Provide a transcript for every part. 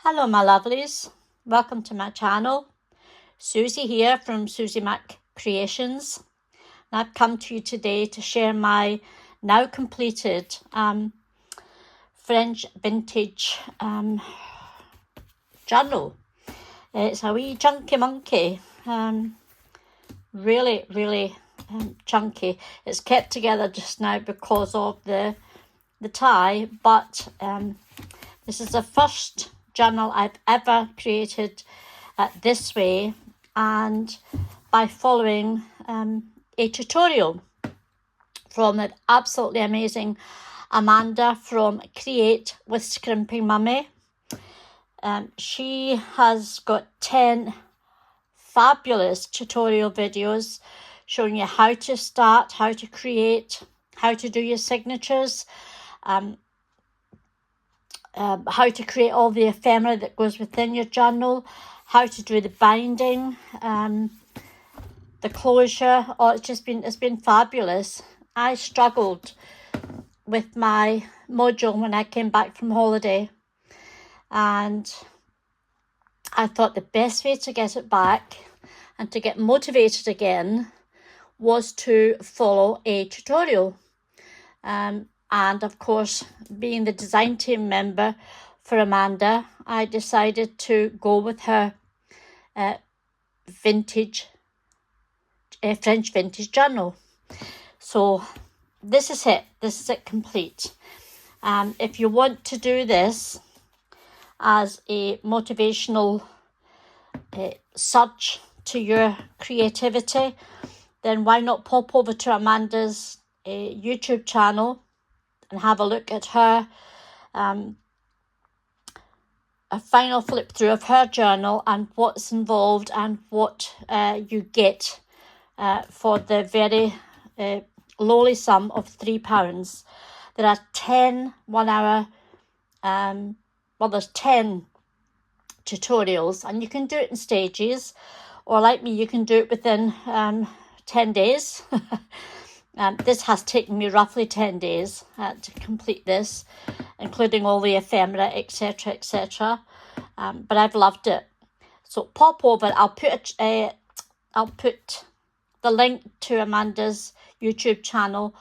Hello my lovelies, welcome to my channel. Susie here from Susie Mac Creations. And I've come to you today to share my now completed French vintage journal. It's a wee chunky monkey, really chunky. It's kept together just now because of the tie, but this is the first journal I've ever created this way, and by following a tutorial from an absolutely amazing Amanda from Create with Scrimping Mummy. She has got 10 fabulous tutorial videos showing you how to start, how to create, how to do your signatures, how to create all the ephemera that goes within your journal, how to do the binding, the closure. Oh, it's been fabulous. I struggled with my module when I came back from holiday, and I thought the best way to get it back and to get motivated again was to follow a tutorial. And of course, being the design team member for Amanda, I decided to go with her French vintage journal. So this is it complete. If you want to do this as a motivational surge to your creativity, then why not pop over to Amanda's YouTube channel and have a look at her a final flip through of her journal and what's involved and what you get for the very lowly sum of £3. There are 10 1-hour there's 10 tutorials, and you can do it in stages, or like me, you can do it within 10 days. This has taken me roughly 10 days to complete this, including all the ephemera, etc, etc. But I've loved it. So pop over. I'll put the link to Amanda's YouTube channel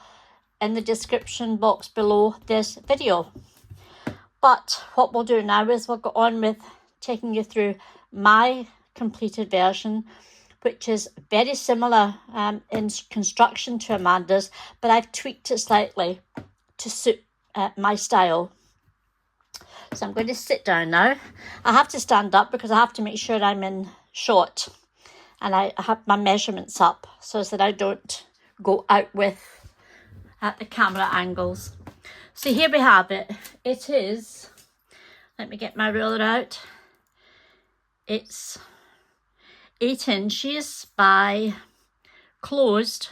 in the description box below this video. But what we'll do now is we'll go on with taking you through my completed version, which is very similar in construction to Amanda's, but I've tweaked it slightly to suit my style. So I'm going to sit down now. I have to stand up because I have to make sure I'm in shot, and I have my measurements up so that I don't go out with the camera angles. So here we have it. It is, let me get my ruler out. It's 8 inches by closed,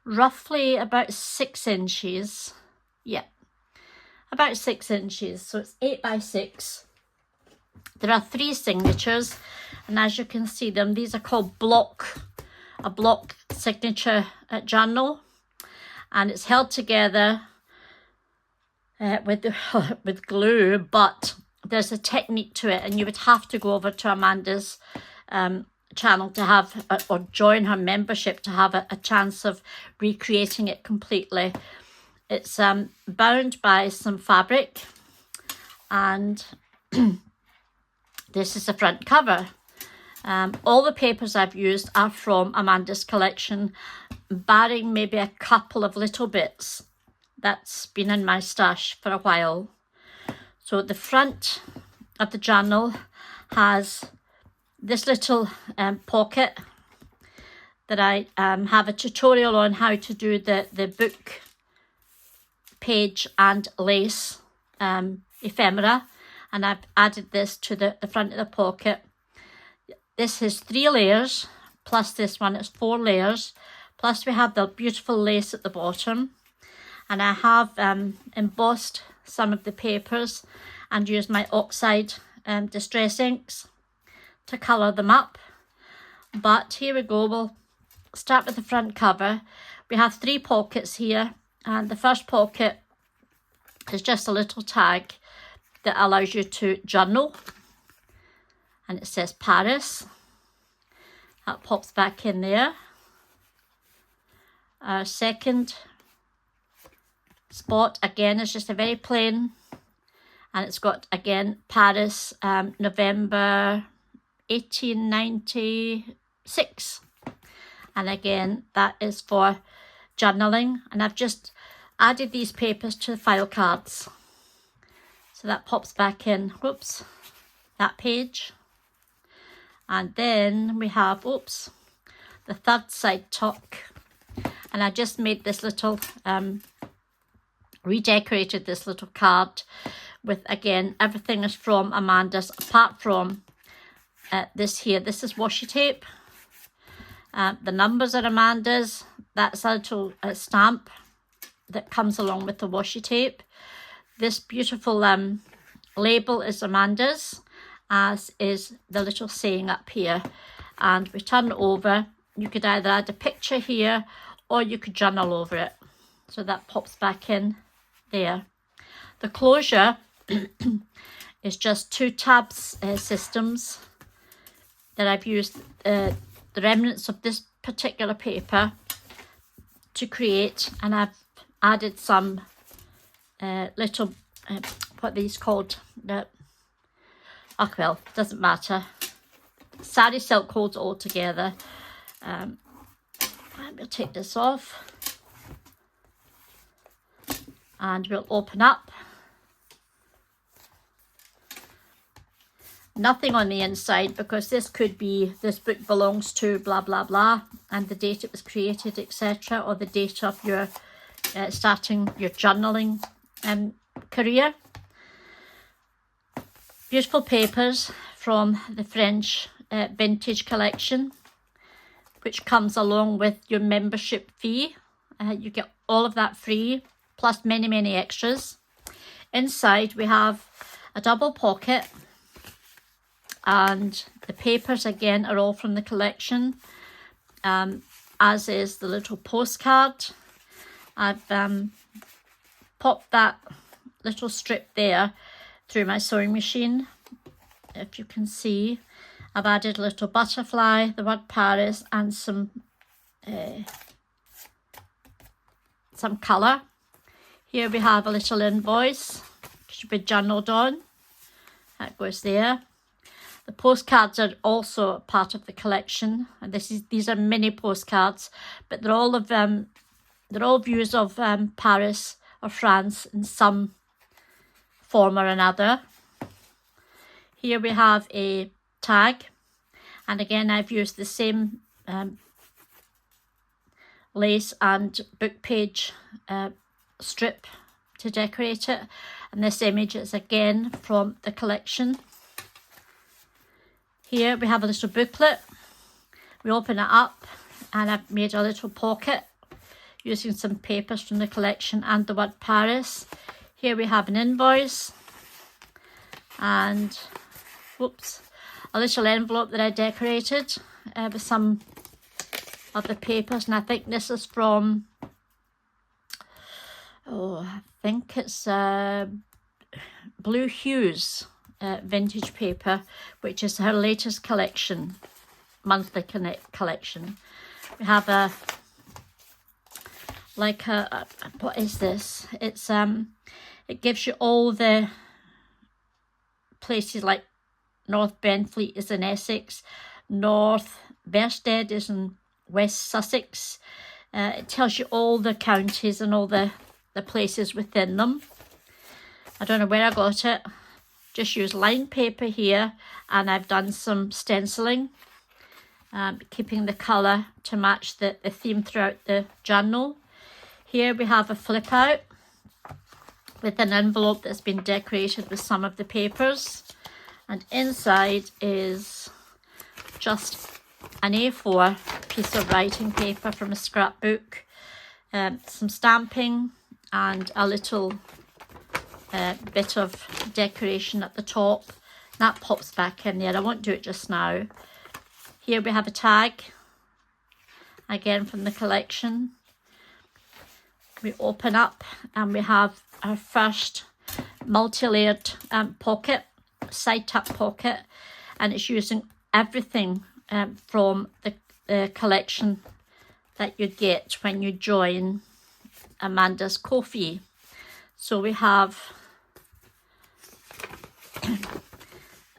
roughly about 6 inches. Yeah, about 6 inches. So it's 8 by 6. There are 3 signatures, and as you can see them, these are called a block signature journal, and it's held together with glue, but there's a technique to it, and you would have to go over to Amanda's channel to have or join her membership to have a chance of recreating it completely. It's bound by some fabric, and this is the front cover. All the papers I've used are from Amanda's collection, barring maybe a couple of little bits that's been in my stash for a while. So the front of the journal has this little pocket that I have a tutorial on how to do the book page and lace ephemera, and I've added this to the front of the pocket. This is 3 layers, plus this one is 4 layers, plus we have the beautiful lace at the bottom, and I have embossed some of the papers and used my oxide distress inks to colour them up. But here we go, we'll start with the front cover. We have 3 pockets here, and the first pocket is just a little tag that allows you to journal. and it says Paris. That pops back in there. Our second spot again is just a very plain, and it's got again Paris, November 1896, and again that is for journaling, and I've just added these papers to the file cards, so that pops back in, whoops, that page. And then we have, oops, the third side tuck, and I just made this little redecorated this little card with, again, everything is from Amanda's apart from this here. This is washi tape. The numbers are Amanda's. That's a little stamp that comes along with the washi tape. This beautiful label is Amanda's, as is the little saying up here. And we turn it over. You could either add a picture here or you could journal over it. So that pops back in there. The closure is just 2 tabs systems that I've used the remnants of this particular paper to create, and I've added some little what are these called, oh well, doesn't matter, sari silk holds all together. We'll take this off and we'll open up. Nothing on the inside, because this could be, this book belongs to blah blah blah, and the date it was created, etc., or the date of your starting your journaling career. Beautiful papers from the French vintage collection, which comes along with your membership fee. You get all of that free, plus many extras. Inside we have a double pocket, and the papers again are all from the collection, as is the little postcard. I've popped that little strip there through my sewing machine, if you can see. I've added a little butterfly, the word Paris, and some colour. Here we have a little invoice, should be journaled on. That goes there. The postcards are also part of the collection, and these are mini postcards, but they're all views of Paris or France in some form or another. Here we have a tag, and again I've used the same lace and book page strip to decorate it, and this image is again from the collection. Here we have a little booklet. We open it up, and I've made a little pocket using some papers from the collection and the word Paris. Here we have an invoice and, whoops, a little envelope that I decorated with some of the papers, and I think this is from, I think it's Blue Hues Vintage paper, which is her latest collection, monthly collection. We have a what is this? It's it gives you all the places, like North Benfleet is in Essex, North Berstead is in West Sussex. It tells you all the counties and all the places within them. I don't know where I got it. Just use lined paper here, and I've done some stenciling, keeping the colour to match the theme throughout the journal. Here we have a flip out with an envelope that's been decorated with some of the papers, and inside is just an A4 piece of writing paper from a scrapbook, some stamping, and a little bit of decoration at the top. That pops back in there. I won't do it just now. Here we have a tag, again from the collection. We open up and we have our first multi-layered pocket, side tuck pocket, and it's using everything from the collection that you get when you join Amanda's Ko-fi. So we have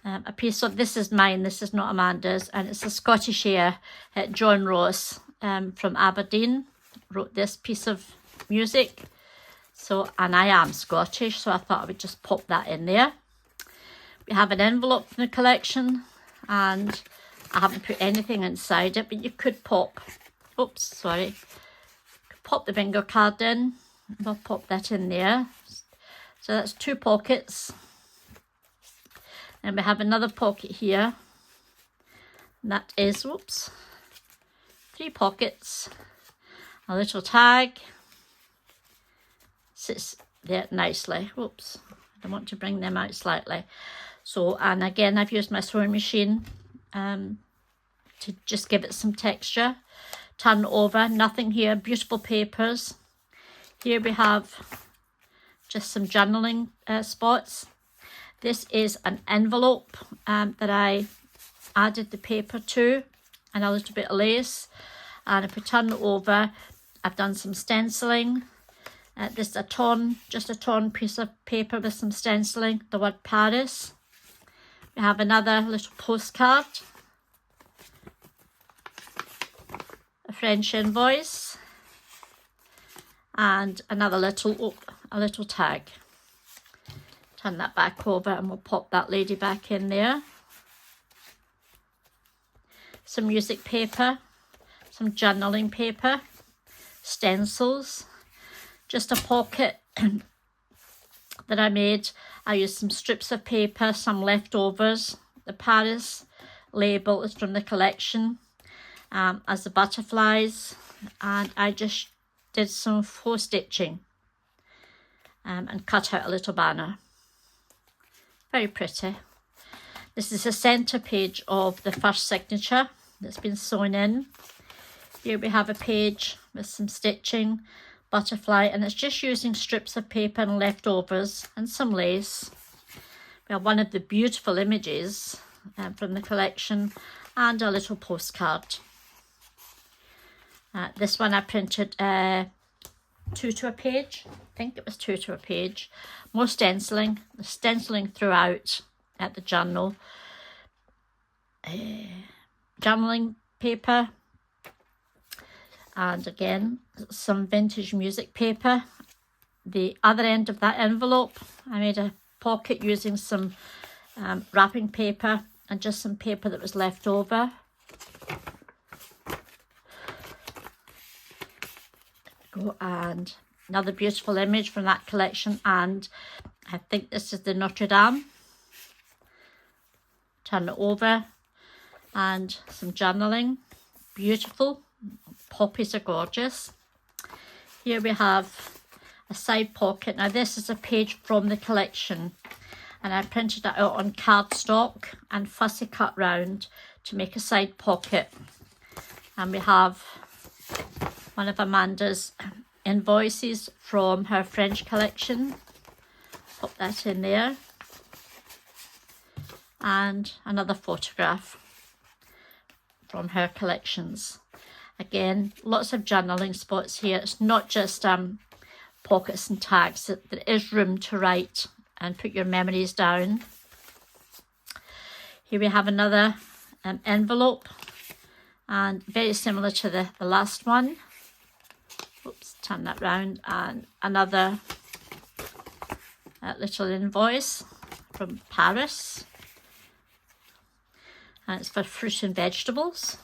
a piece of, this is mine, this is not Amanda's, and it's a Scottish air. John Ross from Aberdeen wrote this piece of music. So, and I am Scottish, so I thought I would just pop that in there. We have an envelope from the collection, and I haven't put anything inside it, but you could pop, oops, sorry, pop the bingo card in. We'll pop that in there. So that's 2 pockets. And we have another pocket here. And that is, whoops, 3 pockets. A little tag. Sits there nicely. Whoops, I want to bring them out slightly. So, and again, I've used my sewing machine to just give it some texture. Turn it over, nothing here, beautiful papers. Here we have just some journaling spots. This is an envelope that I added the paper to and a little bit of lace. And if we turn it over, I've done some stenciling. This is just a torn piece of paper with some stenciling, the word Paris. We have another little postcard, a French invoice, and another little, a little tag. Turn that back over and we'll pop that lady back in there. Some music paper, some journaling paper, stencils, just a pocket that I made. I used some strips of paper, some leftovers. The Paris label is from the collection as the butterflies, and I just did some faux stitching and cut out a little banner. Very pretty. This is the centre page of the first signature that's been sewn in. Here we have a page with some stitching, butterfly, and it's just using strips of paper and leftovers and some lace. We have one of the beautiful images from the collection and a little postcard. This one I printed 2 to a page. I think it was 2 to a page. More stenciling. The stenciling throughout at the journal. Journaling paper. And again, some vintage music paper. The other end of that envelope, I made a pocket using some wrapping paper and just some paper that was left over. And another beautiful image from that collection, and I think this is the Notre Dame. Turn it over, and some journaling. Beautiful. Poppies are gorgeous. Here we have a side pocket. Now this is a page from the collection, and I printed it out on cardstock and fussy cut round to make a side pocket. And we have one of Amanda's invoices from her French collection. Pop that in there. And another photograph from her collections. Again, lots of journaling spots here. It's not just pockets and tags. There is room to write and put your memories down. Here we have another envelope, and very similar to the last one. Oops, turn that round. And another little invoice from Paris. And it's for fruit and vegetables.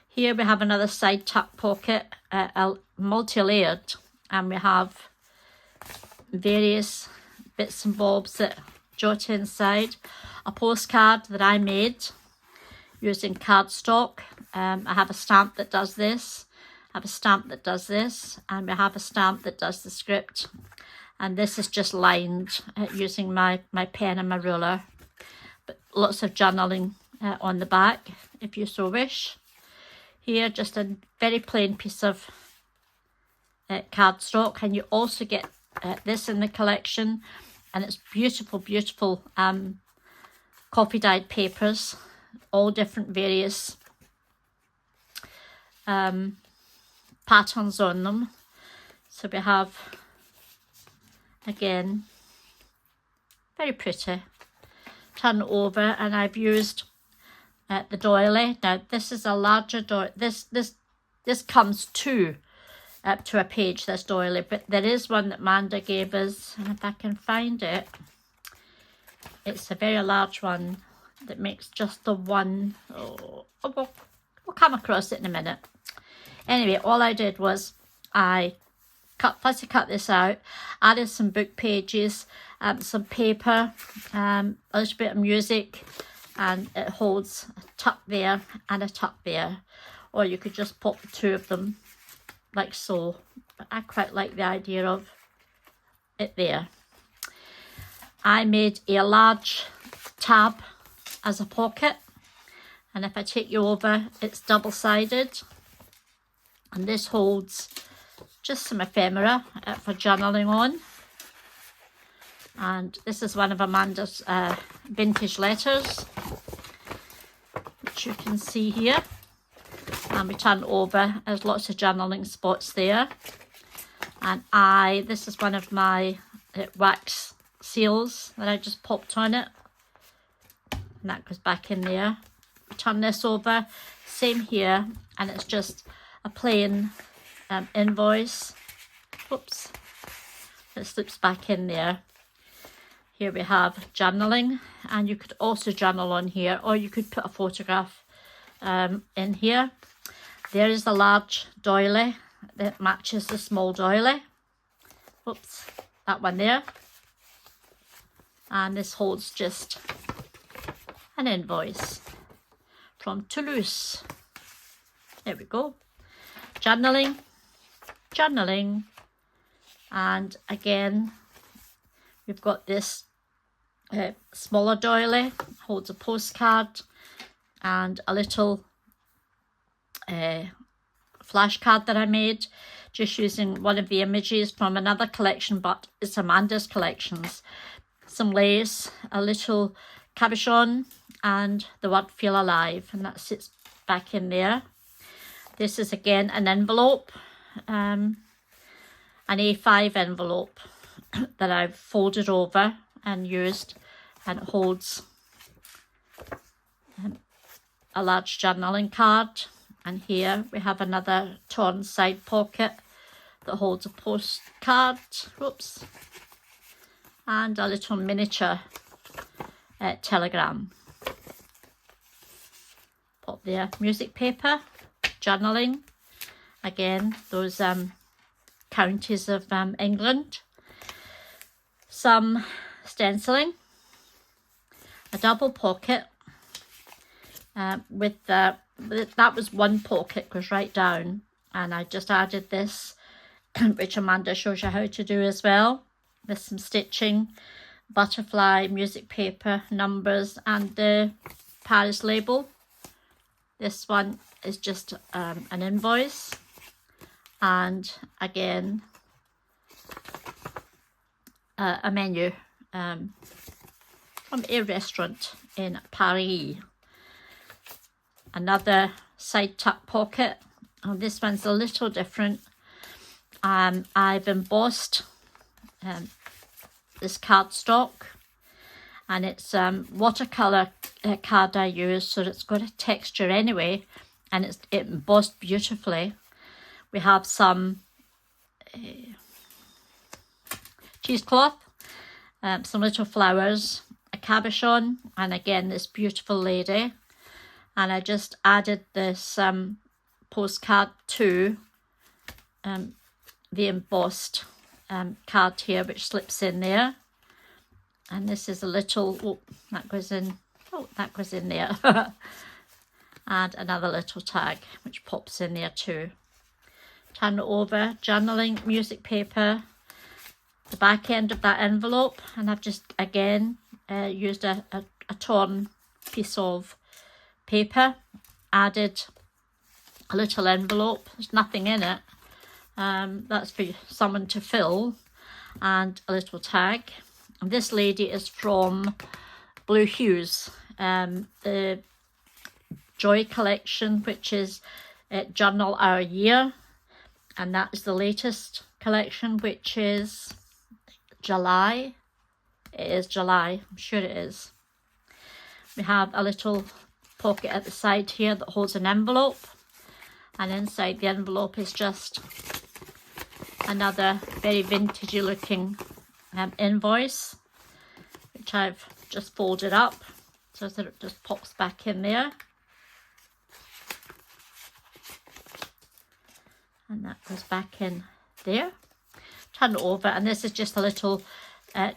Here we have another side tuck pocket, multi-layered, and we have various bits and bobs that jot inside. A postcard that I made using cardstock. I have a stamp that does this. I have a stamp that does this, and we have a stamp that does the script. And this is just lined using my pen and my ruler. But lots of journaling on the back, if you so wish. Here, just a very plain piece of cardstock, and you also get this in the collection, and it's beautiful, beautiful coffee dyed papers, all different various patterns on them. So we have, again, very pretty. Turn it over, and I've used the doily. Now this is a larger doily. This comes up to a page, this doily, but there is one that Amanda gave us, and if I can find it, it's a very large one that makes just the one. We'll come across it in a minute. Anyway, all I did was I cut this out, added some book pages, some paper, a little bit of music, and it holds a tuck there and a tuck there, or you could just pop the two of them like so, but I quite like the idea of it there. I made a large tab as a pocket, and if I take you over, it's double-sided, and this holds just some ephemera for journaling on. And this is one of Amanda's vintage letters, which you can see here. And we turn it over, there's lots of journaling spots there. And this is one of my wax seals that I just popped on it. And that goes back in there. Turn this over, same here, and it's just a plain invoice. Oops, it slips back in there. Here we have journaling, and you could also journal on here, or you could put a photograph in here. There is the large doily that matches the small doily. Oops, that one there. And this holds just an invoice from Toulouse. There we go. Journaling, and again we've got this smaller doily, holds a postcard and a little flashcard that I made, just using one of the images from another collection, but it's Amanda's collections. Some lace, a little cabochon, and the word "Feel Alive," and that sits back in there. This is again an envelope, an A5 envelope that I've folded over and used, and it holds a large journaling card. And here we have another torn side pocket that holds a postcard, whoops, and a little miniature telegram. Pop there, music paper, journaling, again those counties of England, some stenciling, a double pocket with that was one pocket, goes right down, and I just added this which Amanda shows you how to do as well, with some stitching, butterfly, music paper, numbers, and the Paris label. This one is just an invoice, and again a menu from a restaurant in Paris. Another side tuck pocket, and this one's a little different. I've embossed this cardstock, and it's watercolor card I use, so it's got a texture anyway, and it embossed beautifully. We have some cheesecloth, some little flowers, a cabochon, and again this beautiful lady. And I just added this postcard to the embossed card here, which slips in there. And this is a little, that goes in there. And another little tag, which pops in there too. Turn it over, journaling, music paper, the back end of that envelope. And I've just, again, used a torn piece of paper, added a little envelope. There's nothing in it, that's for someone to fill, and a little tag. And this lady is from Blue Hues the Joy collection, which is Journal Our Year, and that is the latest collection, which is July. It is July, I'm sure it is. We have a little pocket at the side here that holds an envelope, and inside the envelope is just another very vintagey looking invoice, which I've just folded up so that it just pops back in there. And that goes back in there. Turn it over, and this is just a little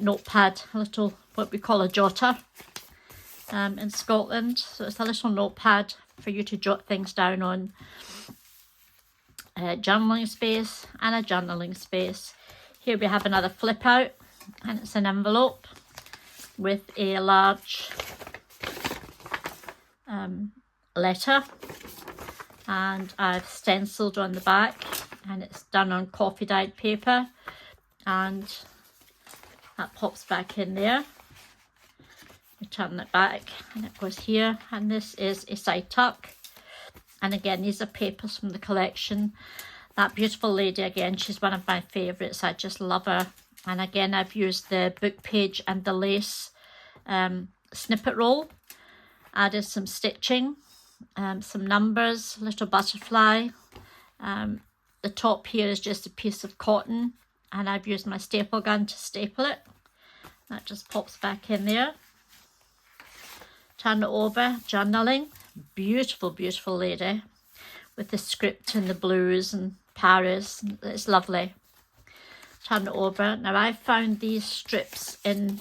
notepad, a little what we call a jotter in Scotland. So it's a little notepad for you to jot things down on. Journaling space and a journaling space. Here we have another flip out, and it's an envelope with a large letter, and I've stenciled on the back, and it's done on coffee dyed paper, and that pops back in there. You turn it back and it goes here, and this is a side tuck. And again, these are papers from the collection. That beautiful lady, again, she's one of my favourites. I just love her. And again, I've used the book page and the lace snippet roll. Added some stitching, some numbers, little butterfly. The top here is just a piece of cotton, and I've used my staple gun to staple it. That just pops back in there. Turn it over, journaling. Beautiful, beautiful lady with the script and the blues and Paris. It's lovely. Turn it over. Now, I found these strips in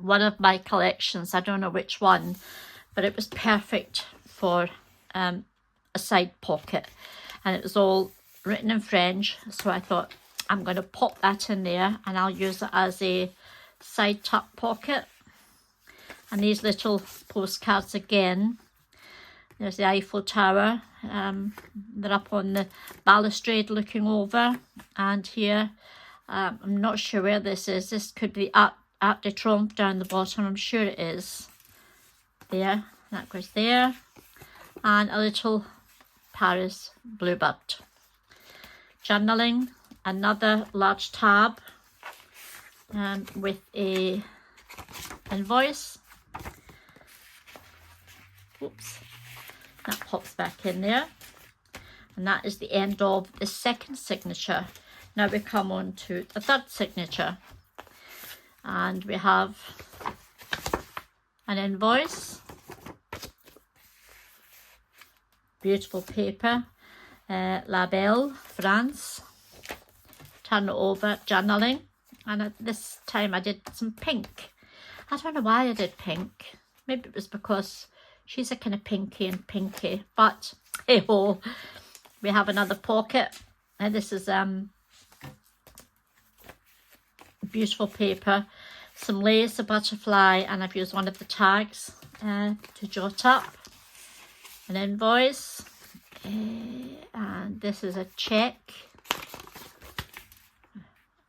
one of my collections. I don't know which one, but it was perfect for a side pocket, and it was all written in French. So I thought I'm going to pop that in there, and I'll use it as a side tuck pocket. And these little postcards again, there's the Eiffel Tower. They're up on the balustrade looking over. And here, I'm not sure where this is. This could be Arc de Triomphe down the bottom. I'm sure it is. There, that goes there. And a little Paris bluebird. Journaling, another large tab with a invoice. Oops, that pops back in there, and that is the end of the second signature. Now we come on to the third signature, and we have an invoice, beautiful paper, La Belle, France. Turn it over, journaling, and at this time I did some pink. I don't know why I did pink. Maybe it was because she's a kind of pinky, but hey ho, we have another pocket, and this is beautiful paper, some lace, a butterfly, and I've used one of the tags to jot up an invoice, and this is a check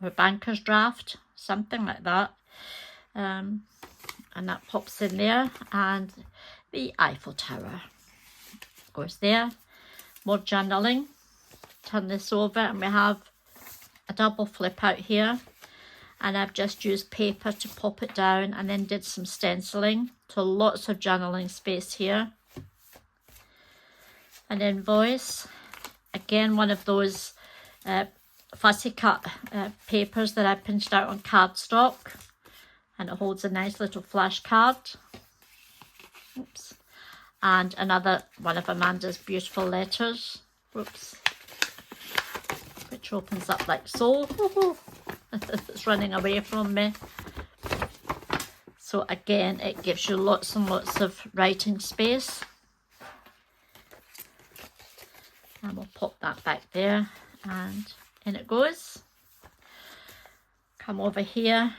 or a banker's draft, something like that, and that pops in there, and the Eiffel Tower goes there. More journaling. Turn this over, and we have a double flip out here, and I've just used paper to pop it down, and then did some stenciling, so lots of journaling space here. An invoice, again one of those fussy cut papers that I pinched out on cardstock, and it holds a nice little flash card. Oops. And another one of Amanda's beautiful letters. Whoops. Which opens up like so. It's running away from me. So again, it gives you lots and lots of writing space. And we'll pop that back there, and in it goes. Come over here.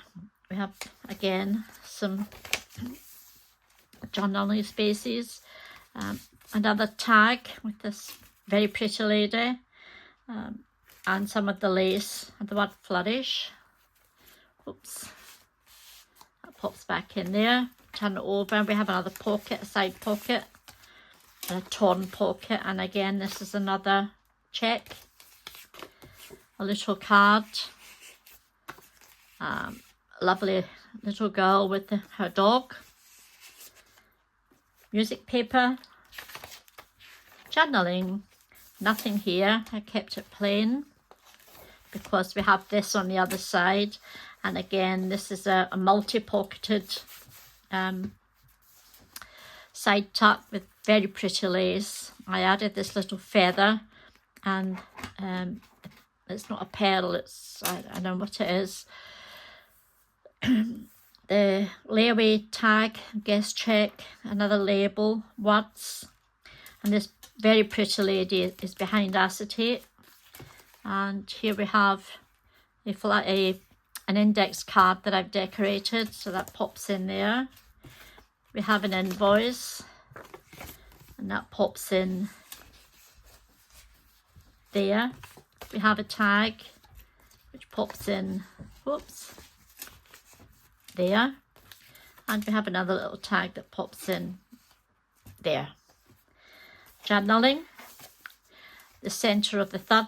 We have again some journaling spaces, another tag with this very pretty lady, and some of the lace and the word flourish. Oops, that pops back in there. turn it over, we have another pocket, a side pocket, and a torn pocket. And again, this is another check, a little card, lovely little girl with her dog, music paper, journaling, nothing here. I kept it plain because we have this on the other side. And again, this is a multi-pocketed side tuck with very pretty lace. I added this little feather, and it's not a pearl, it's, I don't know what it is. The layaway tag, guest check, another label, words, and this very pretty lady is behind acetate. And here we have an index card that I've decorated, so that pops in there. We have an invoice, and that pops in there. We have a tag, which pops in, whoops, there. And we have another little tag that pops in there. Journaling, the centre of the third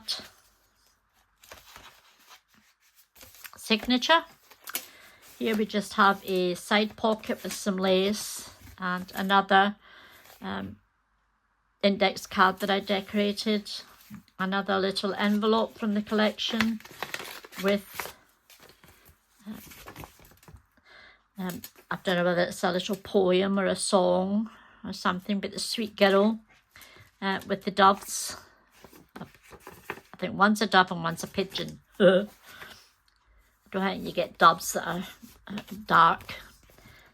signature. Here we just have a side pocket with some lace and another index card that I decorated. Another little envelope from the collection with, I don't know whether it's a little poem or a song or something, but the sweet girl with the doves. I think one's a dove and one's a pigeon. I don't think you get doves that are dark.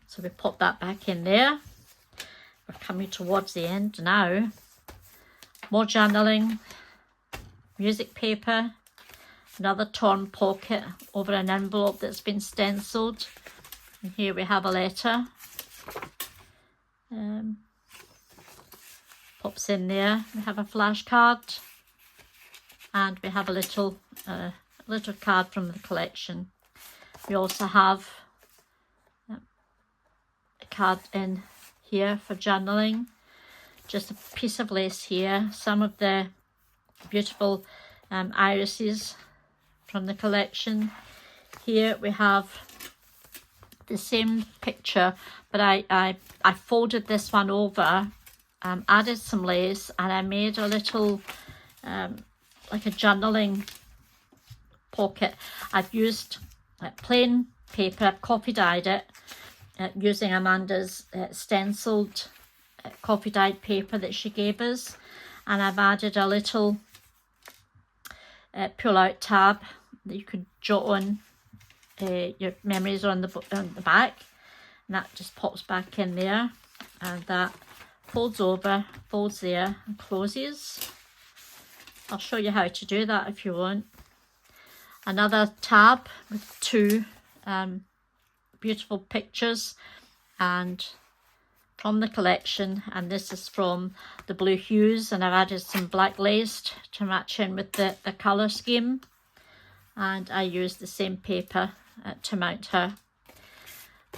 So we pop that back in there. We're coming towards the end now. More journaling, music paper, another torn pocket over an envelope that's been stenciled. And here we have a letter. Pops in there. We have a flashcard, and we have a little card from the collection. We also have a card in here for journaling, just a piece of lace here, some of the beautiful irises from the collection. Here we have the same picture, but I folded this one over, added some lace, and I made a little like a journaling pocket. I've used plain paper, I've copy dyed it using Amanda's stenciled copy dyed paper that she gave us, and I've added a little pull out tab that you could jot on your memories on the back, and that just pops back in there, and that folds over, folds there, and closes. I'll show you how to do that if you want. Another tab with two beautiful pictures and from the collection, and this is from the blue hues, and I've added some black lace to match in with the colour scheme, and I used the same paper to mount her.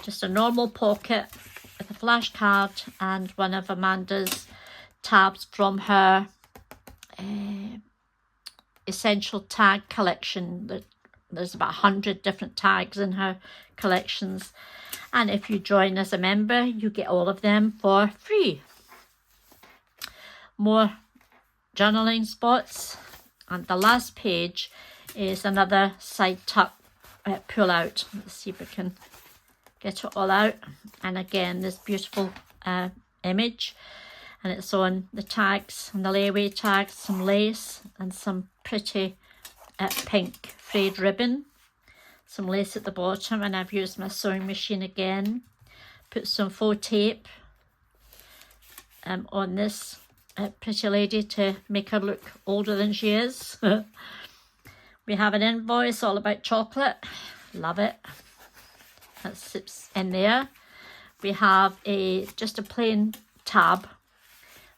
Just a normal pocket with a flash card and one of Amanda's tabs from her essential tag collection. There's about 100 different tags in her collections, and if you join as a member you get all of them for free. More journaling spots, and the last page is another side tuck pull out. Let's see if we can get it all out, and again this beautiful image, and it's on the tags and the layaway tags, some lace and some pretty pink frayed ribbon, some lace at the bottom, and I've used my sewing machine again. Put some faux tape on this pretty lady to make her look older than she is. We have an invoice all about chocolate, love it, that sits in there. We have just a plain tab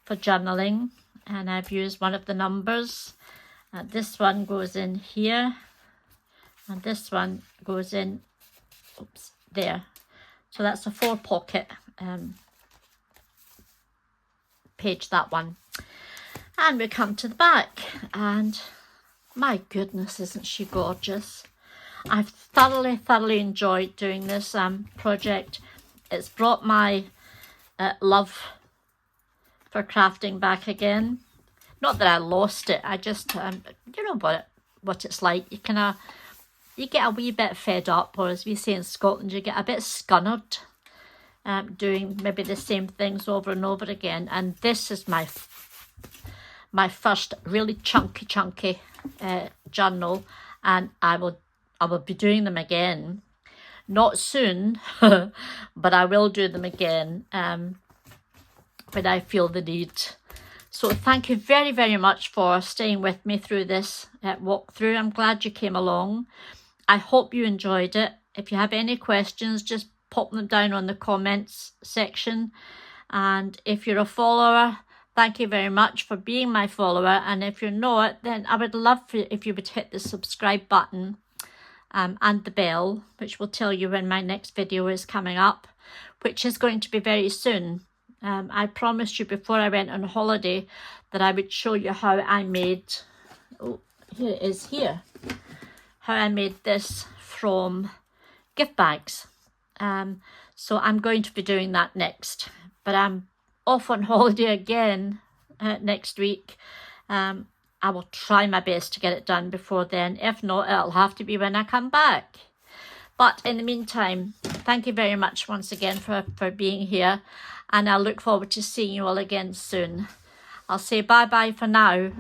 for journaling, and I've used one of the numbers. This one goes in here, and this one goes in, oops, there. So that's a 4 pocket page, that one. And we come to the back, and my goodness, isn't she gorgeous? I've thoroughly enjoyed doing this project. It's brought my love for crafting back again. Not that I lost it, I just, you know what it's like. You get a wee bit fed up, or as we say in Scotland, you get a bit scunnered doing maybe the same things over and over again. And this is my first really chunky journal, and I will be doing them again. Not soon, but I will do them again when I feel the need. So thank you very much for staying with me through this walkthrough. I'm glad you came along. I hope you enjoyed it. If you have any questions, just pop them down on the comments section. And if you're a follower, thank you very much for being my follower. And if you're not, then I would love if you would hit the subscribe button and the bell, which will tell you when my next video is coming up, which is going to be very soon. I promised you before I went on holiday that I would show you how I made, oh, here it is here, how I made this from gift bags. So I'm going to be doing that next, but I'm off on holiday again next week. I will try my best to get it done before then. If not, it'll have to be when I come back. But in the meantime, thank you very much once again for being here. And I look forward to seeing you all again soon. I'll say bye-bye for now.